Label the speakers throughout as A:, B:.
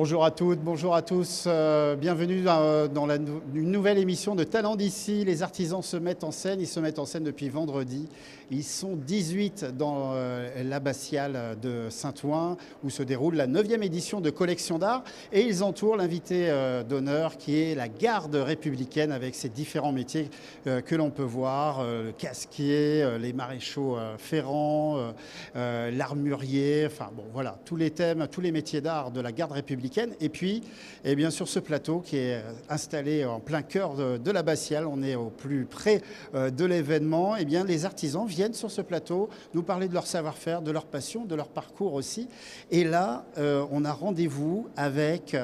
A: Bonjour à toutes, bonjour à tous. Bienvenue dans une nouvelle émission de Talents d'ici. Les artisans se mettent en scène, ils se mettent en scène depuis vendredi. Ils sont 18 dans l'abbatiale de Saint-Ouen où se déroule la 9e édition de Collection d'art. Et ils entourent l'invité d'honneur qui est la garde républicaine avec ses différents métiers que l'on peut voir. Le casquier, les maréchaux ferrants, l'armurier, enfin bon voilà, tous les thèmes, tous les métiers d'art de la garde républicaine. Et puis, et bien sur ce plateau qui est installé en plein cœur de l'abbatiale, on est au plus près de l'événement, et bien les artisans viennent sur ce plateau nous parler de leur savoir-faire, de leur passion, de leur parcours aussi. Et là, on a rendez-vous avec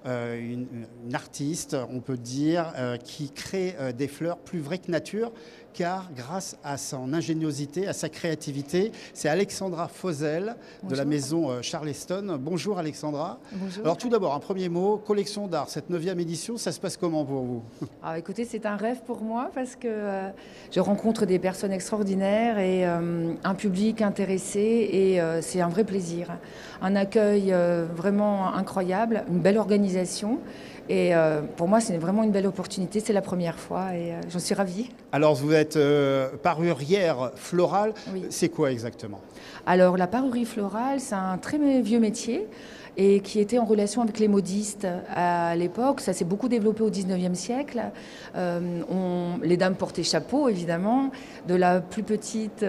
A: une artiste, on peut dire, qui crée des fleurs plus vraies que nature, car grâce à son ingéniosité, à sa créativité, c'est Alexandra Fauzel de la maison Charleston. Bonjour Alexandra.
B: Bonjour.
A: Alors tout d'abord, un premier mot, Collection d'art, cette 9e édition, ça se passe comment pour vous?
B: Alors écoutez, c'est un rêve pour moi parce que je rencontre des personnes extraordinaires et un public intéressé et c'est un vrai plaisir. Un accueil vraiment incroyable, une belle organisation. Et pour moi, c'est vraiment une belle opportunité. C'est la première fois et j'en suis ravie.
A: Alors, vous êtes parurière florale. Oui. C'est quoi exactement?
B: Alors, la parurie florale, c'est un très vieux métier et qui était en relation avec les modistes à l'époque. Ça s'est beaucoup développé au 19e siècle. Les dames portaient chapeau, évidemment, de la plus petite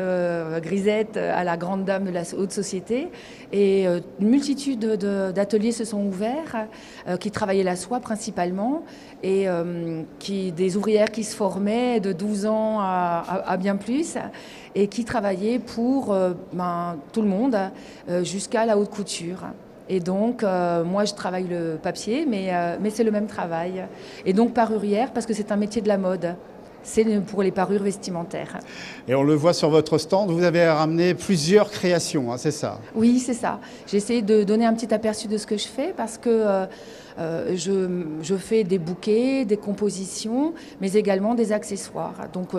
B: grisette à la grande dame de la haute société. Et une multitude d'ateliers se sont ouverts, qui travaillaient la soie principalement, et des ouvrières qui se formaient de 12 ans à bien plus, et qui travaillaient pour tout le monde, jusqu'à la haute couture. Et donc, moi, je travaille le papier, mais c'est le même travail. Et donc, parurière, parce que c'est un métier de la mode. C'est pour les parures vestimentaires.
A: Et on le voit sur votre stand, vous avez ramené plusieurs créations, hein, c'est ça?
B: Oui, c'est ça. J'ai essayé de donner un petit aperçu de ce que je fais parce que je fais des bouquets, des compositions, mais également des accessoires. Donc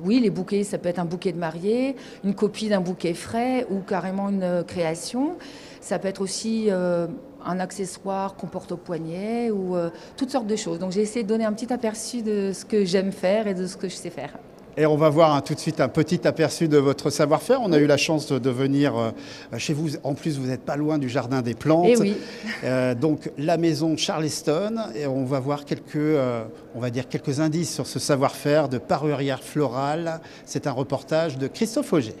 B: oui, les bouquets, ça peut être un bouquet de mariée, une copie d'un bouquet frais ou carrément une création. Ça peut être aussi un accessoire qu'on porte au poignet ou toutes sortes de choses. Donc j'ai essayé de donner un petit aperçu de ce que j'aime faire et de ce que je sais faire.
A: Et on va voir tout de suite un petit aperçu de votre savoir-faire. On a eu la chance de venir chez vous. En plus, vous n'êtes pas loin du Jardin des Plantes.
B: Et oui.
A: Donc la maison Charleston. Et on va voir quelques indices sur ce savoir-faire de parurière florale. C'est un reportage de Christophe Auger.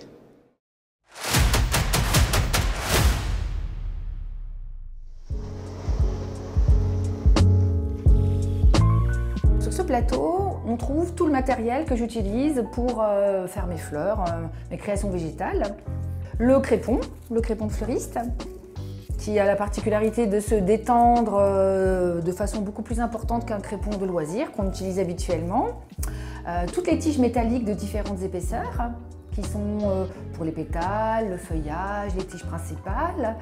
B: Plateau, on trouve tout le matériel que j'utilise pour faire mes fleurs, mes créations végétales. Le crépon de fleuriste, qui a la particularité de se détendre de façon beaucoup plus importante qu'un crépon de loisir qu'on utilise habituellement. Toutes les tiges métalliques de différentes épaisseurs, qui sont pour les pétales, le feuillage, les tiges principales.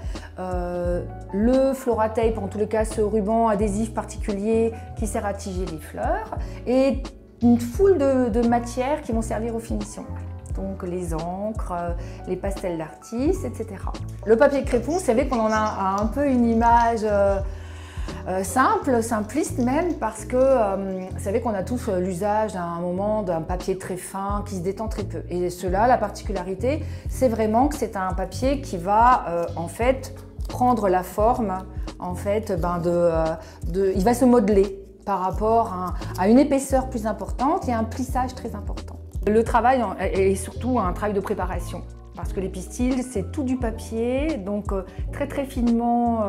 B: Le floratape, en tous les cas ce ruban adhésif particulier qui sert à tiger les fleurs. Et une foule de matières qui vont servir aux finitions. Donc les encres, les pastels d'artistes, etc. Le papier crépon, vous savez qu'on en a un peu une image simple, simpliste même, parce que vous savez qu'on a tous l'usage à un moment d'un papier très fin qui se détend très peu. Et cela, la particularité, c'est vraiment que c'est un papier qui va en fait prendre la forme, en fait, il va se modeler par rapport à une épaisseur plus importante et un plissage très important. Le travail est surtout un travail de préparation. Parce que les pistils, c'est tout du papier, donc très très finement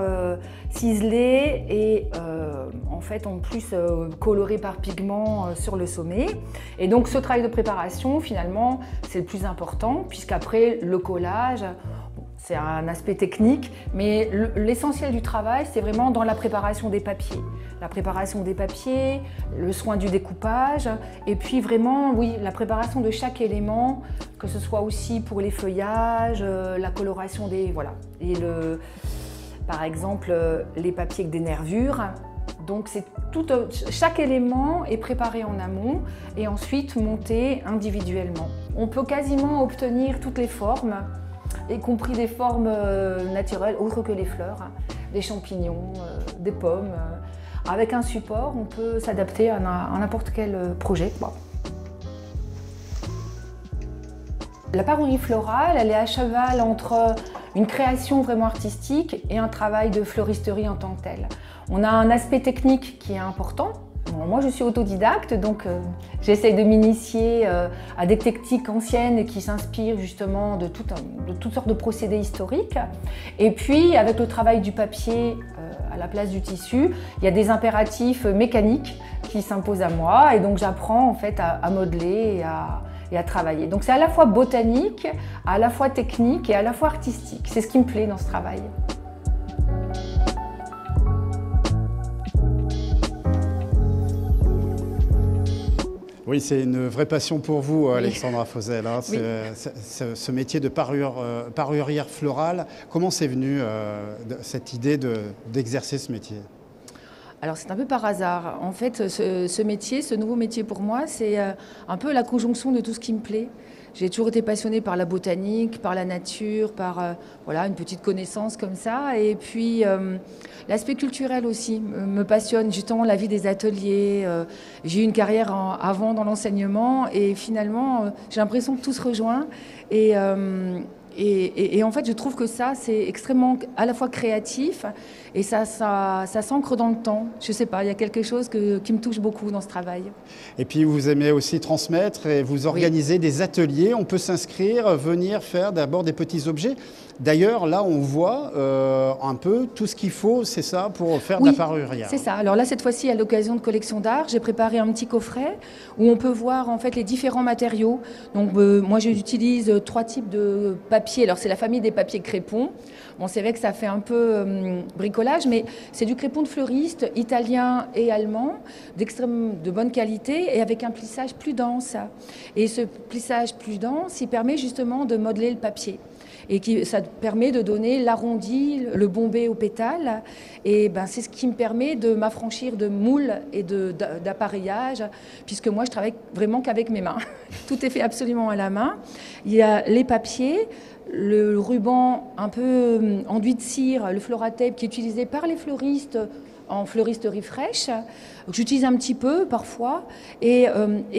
B: ciselé et en fait en plus coloré par pigment sur le sommet. Et donc ce travail de préparation, finalement, c'est le plus important, puisqu'après le collage, c'est un aspect technique, mais l'essentiel du travail, c'est vraiment dans la préparation des papiers. La préparation des papiers, le soin du découpage, et puis vraiment, oui, la préparation de chaque élément, que ce soit aussi pour les feuillages, la coloration des... Voilà. Et par exemple, les papiers avec des nervures. Donc chaque élément est préparé en amont et ensuite monté individuellement. On peut quasiment obtenir toutes les formes, y compris des formes naturelles autres que les fleurs, des champignons, des pommes. Avec un support, on peut s'adapter à n'importe quel projet. Bon. La parure florale, elle est à cheval entre une création vraiment artistique et un travail de fleuristerie en tant que tel. On a un aspect technique qui est important. Bon, moi, je suis autodidacte, donc j'essaye de m'initier à des techniques anciennes qui s'inspirent justement de toutes sortes de procédés historiques. Et puis, avec le travail du papier à la place du tissu, il y a des impératifs mécaniques qui s'imposent à moi, et donc j'apprends en fait à modeler et à travailler. Donc c'est à la fois botanique, à la fois technique et à la fois artistique. C'est ce qui me plaît dans ce travail.
A: Oui, c'est une vraie passion pour vous, Alexandra Fauzel, hein.
B: Oui.
A: Ce métier de parurière florale. Comment c'est venu cette idée d'exercer ce métier?
B: Alors c'est un peu par hasard. En fait, ce métier, ce nouveau métier pour moi, c'est un peu la conjonction de tout ce qui me plaît. J'ai toujours été passionnée par la botanique, par la nature, par voilà, une petite connaissance comme ça. Et puis l'aspect culturel aussi me passionne, justement la vie des ateliers. J'ai eu une carrière avant dans l'enseignement et finalement j'ai l'impression que tout se rejoint. Et en fait, je trouve que ça, c'est extrêmement à la fois créatif et ça s'ancre dans le temps. Je ne sais pas, il y a quelque chose qui me touche beaucoup dans ce travail.
A: Et puis, vous aimez aussi transmettre et vous organisez des ateliers. On peut s'inscrire, venir faire d'abord des petits objets. D'ailleurs, là, on voit un peu tout ce qu'il faut, c'est ça, pour faire de la parurière.
B: C'est ça. Alors là, cette fois-ci, à l'occasion de collection d'art, j'ai préparé un petit coffret où on peut voir en fait les différents matériaux. Donc, moi, j'utilise 3 types de papier. Alors, c'est la famille des papiers crépons. Bon, c'est vrai que ça fait un peu bricolage, mais c'est du crépon de fleuriste italien et allemand, de bonne qualité et avec un plissage plus dense. Et ce plissage plus dense, il permet justement de modeler le papier. Et ça permet de donner l'arrondi, le bombé au pétale. Et ben, c'est ce qui me permet de m'affranchir de moules et d'appareillage, puisque moi, je travaille vraiment qu'avec mes mains. Tout est fait absolument à la main. Il y a les papiers, le ruban un peu enduit de cire, le Floratape qui est utilisé par les fleuristes en fleuristerie fraîche. J'utilise un petit peu parfois et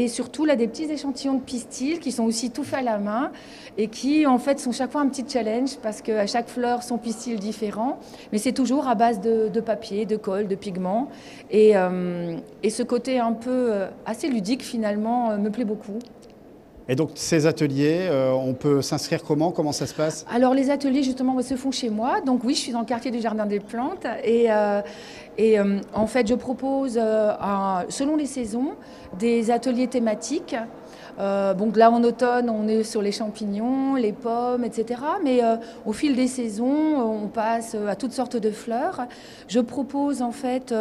B: surtout là des petits échantillons de pistils qui sont aussi tout faits à la main et qui en fait sont chaque fois un petit challenge parce qu'à chaque fleur son pistil différent, mais c'est toujours à base de papier, de colle, de pigments et ce côté un peu assez ludique finalement me plaît beaucoup.
A: Et donc ces ateliers, on peut s'inscrire comment? Comment ça se passe?
B: Alors les ateliers justement se font chez moi. Donc oui, je suis dans le quartier du Jardin des Plantes et en fait je propose selon les saisons des ateliers thématiques. Donc là en automne on est sur les champignons, les pommes, etc. Mais au fil des saisons on passe à toutes sortes de fleurs. Je propose en fait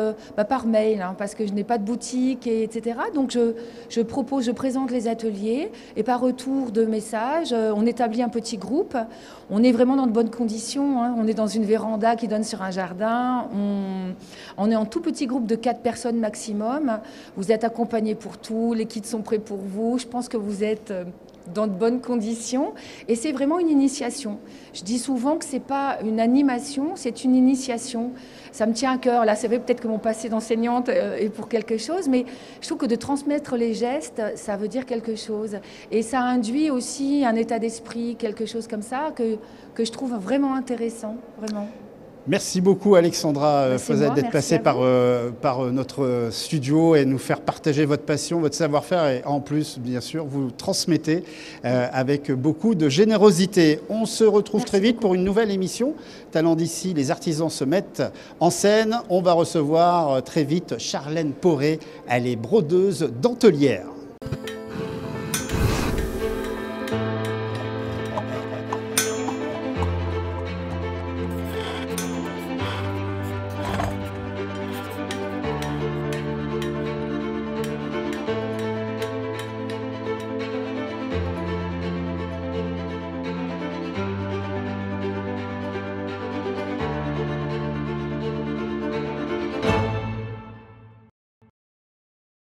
B: par mail parce que je n'ai pas de boutique etc. Donc je présente les ateliers et par retour de messages on établit un petit groupe. On est vraiment dans de bonnes conditions. On est dans une véranda qui donne sur un jardin. On est en tout petit groupe de 4 personnes maximum. Vous êtes accompagnés pour tout. Les kits sont prêts pour vous. Je pense que vous êtes dans de bonnes conditions et c'est vraiment une initiation. Je dis souvent que c'est pas une animation, c'est une initiation. Ça me tient à cœur. Là, c'est vrai peut-être que mon passé d'enseignante est pour quelque chose, mais je trouve que de transmettre les gestes, ça veut dire quelque chose. Et ça induit aussi un état d'esprit, quelque chose comme ça, que je trouve vraiment intéressant, vraiment.
A: Merci beaucoup Alexandra Fauzel d'être passée par notre studio et nous faire partager votre passion, votre savoir-faire et en plus, bien sûr, vous transmettez avec beaucoup de générosité. On se retrouve très vite pour une nouvelle émission. Talents d'ici, les artisans se mettent en scène. On va recevoir très vite Charlène Poré. Elle est brodeuse dentelière.